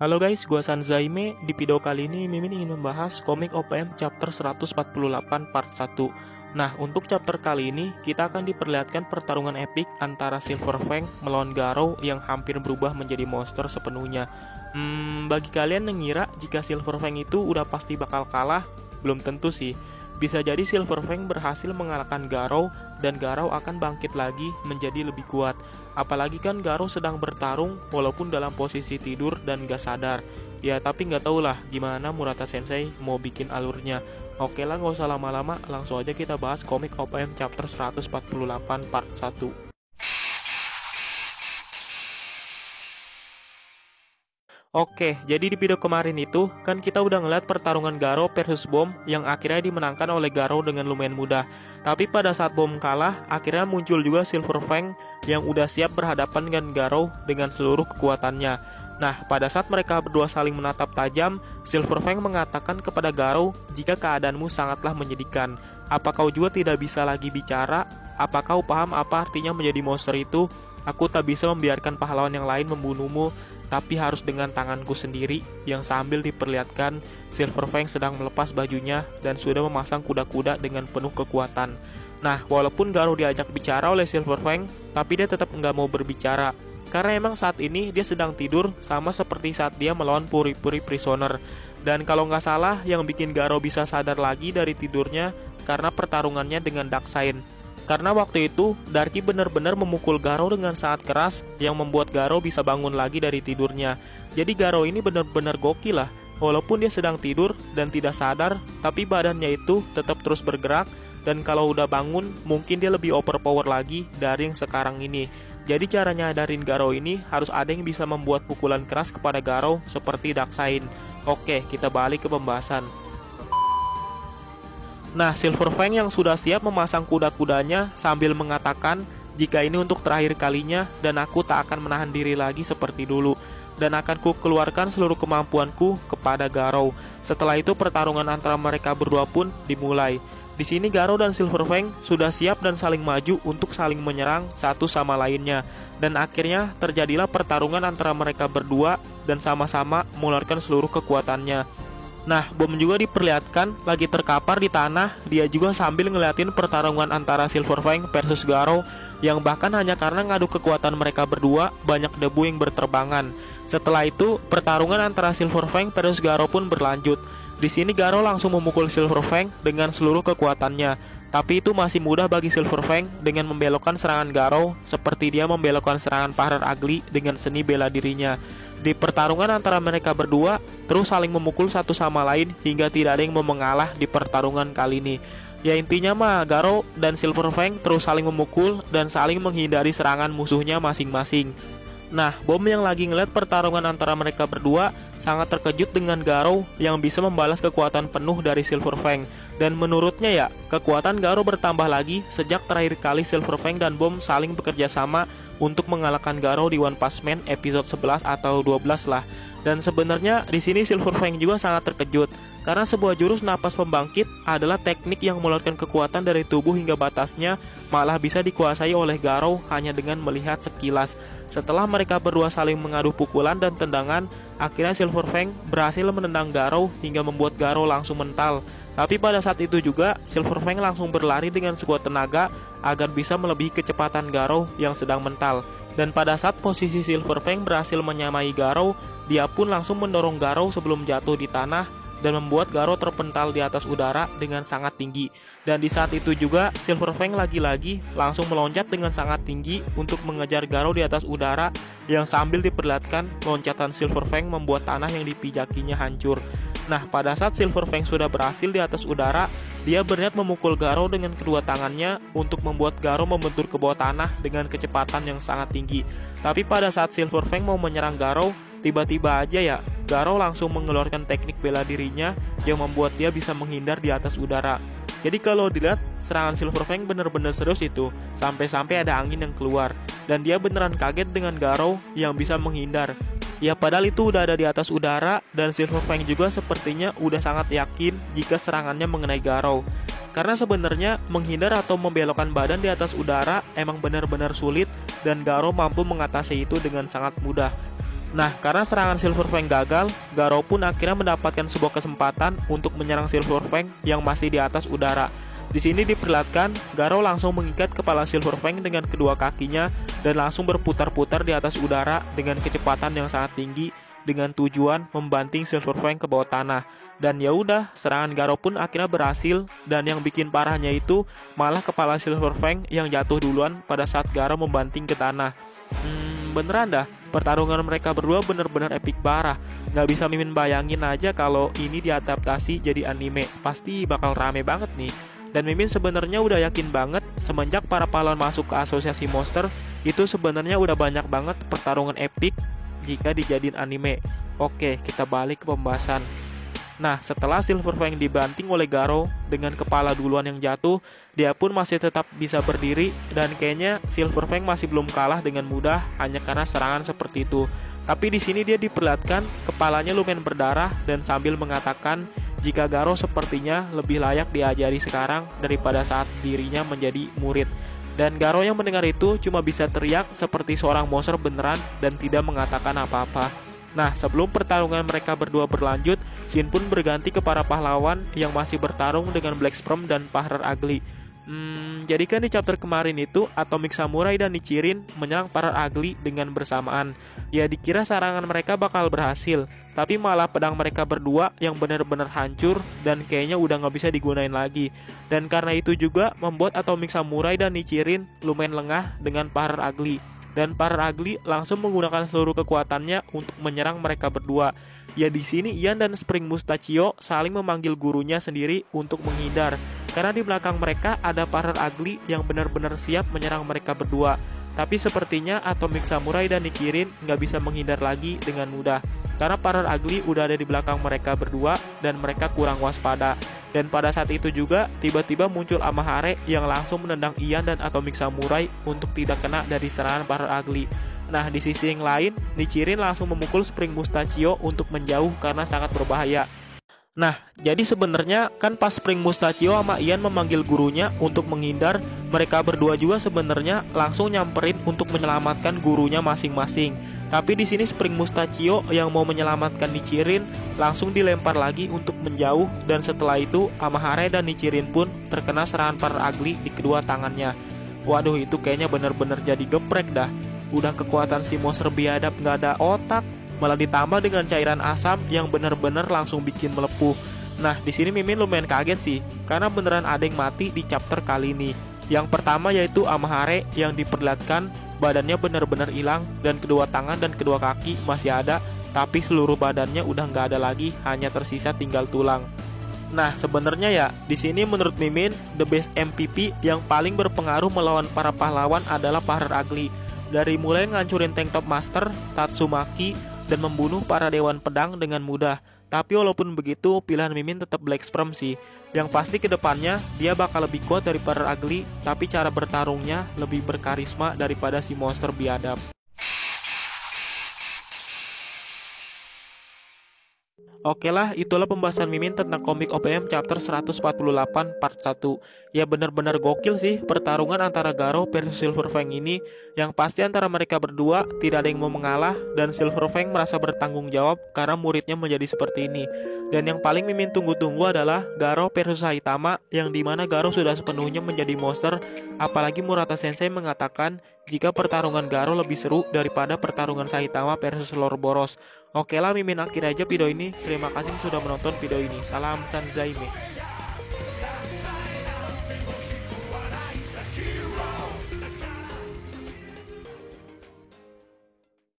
Halo guys, gua Sanzaime. Di video kali ini Mimin ingin membahas komik OPM chapter 148 part 1. Nah, untuk chapter kali ini kita akan diperlihatkan pertarungan epik antara Silver Fang melawan Garou yang hampir berubah menjadi monster sepenuhnya. Bagi kalian yang ngira jika Silver Fang itu udah pasti bakal kalah, belum tentu sih. Bisa jadi Silver Fang berhasil mengalahkan Garou dan Garou akan bangkit lagi menjadi lebih kuat. Apalagi kan Garou sedang bertarung walaupun dalam posisi tidur dan gak sadar. Ya tapi gak tau lah gimana Murata Sensei mau bikin alurnya. Oke lah, gak usah lama-lama, langsung aja kita bahas komik OPM chapter 148 part 1. Oke, jadi di video kemarin itu kan kita udah ngeliat pertarungan Garou versus Bom yang akhirnya dimenangkan oleh Garou dengan lumayan mudah. Tapi pada saat Bom kalah, akhirnya muncul juga Silver Fang yang udah siap berhadapan dengan Garou dengan seluruh kekuatannya. Nah, pada saat mereka berdua saling menatap tajam, Silver Fang mengatakan kepada Garou, "Jika keadaanmu sangatlah menyedihkan, apa kau juga tidak bisa lagi bicara? Apa kau paham apa artinya menjadi monster itu? Aku tak bisa membiarkan pahlawan yang lain membunuhmu, tapi harus dengan tanganku sendiri." Yang sambil diperlihatkan Silver Fang sedang melepas bajunya dan sudah memasang kuda-kuda dengan penuh kekuatan. Nah, walaupun Garou diajak bicara oleh Silver Fang, tapi dia tetap nggak mau berbicara. Karena emang saat ini dia sedang tidur sama seperti saat dia melawan Puri-Puri Prisoner. Dan kalau nggak salah, yang bikin Garou bisa sadar lagi dari tidurnya karena pertarungannya dengan Darkseid. Karena waktu itu, Darky benar-benar memukul Garou dengan sangat keras yang membuat Garou bisa bangun lagi dari tidurnya. Jadi Garou ini benar-benar gokil lah. Walaupun dia sedang tidur dan tidak sadar, tapi badannya itu tetap terus bergerak. Dan kalau udah bangun, mungkin dia lebih overpower lagi dari yang sekarang ini. Jadi cara nyadarin Garou ini harus ada yang bisa membuat pukulan keras kepada Garou seperti Darkseid. Oke, kita balik ke pembahasan. Nah, Silver Fang yang sudah siap memasang kuda-kudanya sambil mengatakan, "Jika ini untuk terakhir kalinya dan aku tak akan menahan diri lagi seperti dulu, dan akan ku keluarkan seluruh kemampuanku kepada Garou." Setelah itu pertarungan antara mereka berdua pun dimulai. Di sini Garou dan Silver Fang sudah siap dan saling maju untuk saling menyerang satu sama lainnya. Dan akhirnya terjadilah pertarungan antara mereka berdua dan sama-sama mengeluarkan seluruh kekuatannya. Nah, Bom juga diperlihatkan lagi terkapar di tanah. Dia juga sambil ngeliatin pertarungan antara Silver Fang versus Garou, yang bahkan hanya karena ngadu kekuatan mereka berdua banyak debu yang berterbangan. Setelah itu pertarungan antara Silver Fang versus Garou pun berlanjut. Di sini Garou langsung memukul Silver Fang dengan seluruh kekuatannya. Tapi itu masih mudah bagi Silver Fang dengan membelokkan serangan Garou seperti dia membelokkan serangan Paher Ugly dengan seni bela dirinya. Di pertarungan antara mereka berdua terus saling memukul satu sama lain hingga tidak ada yang mau mengalah di pertarungan kali ini. Ya intinya mah Garou dan Silver Fang terus saling memukul dan saling menghindari serangan musuhnya masing-masing. Nah, Bom yang lagi ngeliat pertarungan antara mereka berdua sangat terkejut dengan Garou yang bisa membalas kekuatan penuh dari Silver Fang. Dan menurutnya ya, kekuatan Garou bertambah lagi sejak terakhir kali Silver Fang dan Bom saling bekerja sama untuk mengalahkan Garou di One Punch Man episode 11 atau 12 lah. Dan sebenarnya di sini Silver Fang juga sangat terkejut karena sebuah jurus napas pembangkit adalah teknik yang mengeluarkan kekuatan dari tubuh hingga batasnya, malah bisa dikuasai oleh Garou hanya dengan melihat sekilas. Setelah mereka berdua saling mengadu pukulan dan tendangan, akhirnya Silver Fang berhasil menendang Garou hingga membuat Garou langsung mental. Tapi pada saat itu juga Silver Fang langsung berlari dengan sekuat tenaga agar bisa melebihi kecepatan Garou yang sedang mental. Dan pada saat posisi Silver Fang berhasil menyamai Garou, dia pun langsung mendorong Garou sebelum jatuh di tanah dan membuat Garou terpental di atas udara dengan sangat tinggi. Dan di saat itu juga Silver Fang lagi-lagi langsung meloncat dengan sangat tinggi untuk mengejar Garou di atas udara, yang sambil diperlihatkan loncatan Silver Fang membuat tanah yang dipijakinya hancur. Nah, pada saat Silver Fang sudah berhasil di atas udara, dia berniat memukul Garou dengan kedua tangannya untuk membuat Garou membentur ke bawah tanah dengan kecepatan yang sangat tinggi. Tapi pada saat Silver Fang mau menyerang Garou, tiba-tiba aja ya Garou langsung mengeluarkan teknik bela dirinya yang membuat dia bisa menghindar di atas udara. Jadi kalau dilihat, serangan Silver Fang bener-bener serius itu, sampai-sampai ada angin yang keluar. Dan dia beneran kaget dengan Garou yang bisa menghindar. Ya padahal itu udah ada di atas udara, dan Silver Fang juga sepertinya udah sangat yakin jika serangannya mengenai Garou. Karena sebenarnya menghindar atau membelokkan badan di atas udara emang benar-benar sulit, dan Garou mampu mengatasi itu dengan sangat mudah. Nah, karena serangan Silver Fang gagal, Garou pun akhirnya mendapatkan sebuah kesempatan untuk menyerang Silver Fang yang masih di atas udara. Di sini diperlihatkan Garou langsung mengikat kepala Silver Fang dengan kedua kakinya dan langsung berputar-putar di atas udara dengan kecepatan yang sangat tinggi dengan tujuan membanting Silver Fang ke bawah tanah. Dan ya udah, serangan Garou pun akhirnya berhasil, dan yang bikin parahnya itu malah kepala Silver Fang yang jatuh duluan pada saat Garou membanting ke tanah. Beneran dah, pertarungan mereka berdua bener-bener epic parah. Nggak bisa Mimin bayangin aja kalau ini diadaptasi jadi anime. Pasti bakal rame banget nih. Dan Mimin sebenarnya udah yakin banget semenjak para pahlawan masuk ke asosiasi monster, itu sebenarnya udah banyak banget pertarungan epic jika dijadiin anime. Oke, kita balik ke pembahasan. Nah, setelah Silver Fang dibanting oleh Garou dengan kepala duluan yang jatuh, dia pun masih tetap bisa berdiri, dan kayaknya Silver Fang masih belum kalah dengan mudah hanya karena serangan seperti itu. Tapi di sini dia diperlihatkan kepalanya lumayan berdarah dan sambil mengatakan jika Garou sepertinya lebih layak diajari sekarang daripada saat dirinya menjadi murid. Dan Garou yang mendengar itu cuma bisa teriak seperti seorang monster beneran dan tidak mengatakan apa-apa. Nah, sebelum pertarungan mereka berdua berlanjut, Shin pun berganti ke para pahlawan yang masih bertarung dengan Black Sperm dan Powder Ugly. Jadi kan di chapter kemarin itu Atomic Samurai dan Nichirin menyerang Powder Ugly dengan bersamaan. Ya dikira serangan mereka bakal berhasil, tapi malah pedang mereka berdua yang benar-benar hancur dan kayaknya udah gak bisa digunain lagi. Dan karena itu juga membuat Atomic Samurai dan Nichirin lumayan lengah dengan Powder Ugly. Dan Powder Ugly langsung menggunakan seluruh kekuatannya untuk menyerang mereka berdua. Ya di sini Ian dan Spring Mustachio saling memanggil gurunya sendiri untuk menghindar, karena di belakang mereka ada Powder Ugly yang benar-benar siap menyerang mereka berdua. Tapi sepertinya Atomic Samurai dan Nichirin nggak bisa menghindar lagi dengan mudah, karena Powder Ugly udah ada di belakang mereka berdua dan mereka kurang waspada. Dan pada saat itu juga tiba-tiba muncul Amahare yang langsung menendang Ian dan Atomic Samurai untuk tidak kena dari serangan Powder Ugly. Nah, di sisi yang lain, Nichirin langsung memukul Spring Mustachio untuk menjauh karena sangat berbahaya. Nah, jadi sebenarnya kan pas Spring Mustachio sama Ian memanggil gurunya untuk menghindar, mereka berdua juga sebenarnya langsung nyamperin untuk menyelamatkan gurunya masing-masing. Tapi di sini Spring Mustachio yang mau menyelamatkan Nichirin langsung dilempar lagi untuk menjauh, dan setelah itu Amahare dan Nichirin pun terkena serangan Powder Ugly di kedua tangannya. Waduh, itu kayaknya bener-bener jadi geprek dah. Udah kekuatan si monster biadab nggak ada otak, malah ditambah dengan cairan asam yang benar-benar langsung bikin melepuh. Nah, di sini Mimin lumayan kaget sih, karena beneran ada yang mati di chapter kali ini. Yang pertama yaitu Amahare yang diperlihatkan badannya benar-benar hilang dan kedua tangan dan kedua kaki masih ada, tapi seluruh badannya udah nggak ada lagi, hanya tersisa tinggal tulang. Nah, sebenarnya ya, di sini menurut Mimin, the best MVP yang paling berpengaruh melawan para pahlawan adalah Powder Ugly. Dari mulai ngancurin Tank Top Master, Tatsumaki, dan membunuh para dewan pedang dengan mudah. Tapi walaupun begitu, pilihan Mimin tetap Black Sperm sih. Yang pasti kedepannya dia bakal lebih kuat dari Powder Ugly, tapi cara bertarungnya lebih berkarisma daripada si monster biadab. Oke lah, itulah pembahasan Mimin tentang komik OPM chapter 148 part 1. Ya benar-benar gokil sih pertarungan antara Garou versus Silver Fang ini. Yang pasti antara mereka berdua tidak ada yang mau mengalah, dan Silver Fang merasa bertanggung jawab karena muridnya menjadi seperti ini. Dan yang paling Mimin tunggu-tunggu adalah Garou versus Saitama, yang dimana Garou sudah sepenuhnya menjadi monster. Apalagi Murata Sensei mengatakan jika pertarungan Garou lebih seru daripada pertarungan Saitama versus Lord Boros. Oke lah, Mimin akhir aja video ini. Terima kasih sudah menonton video ini. Salam Sanzaime.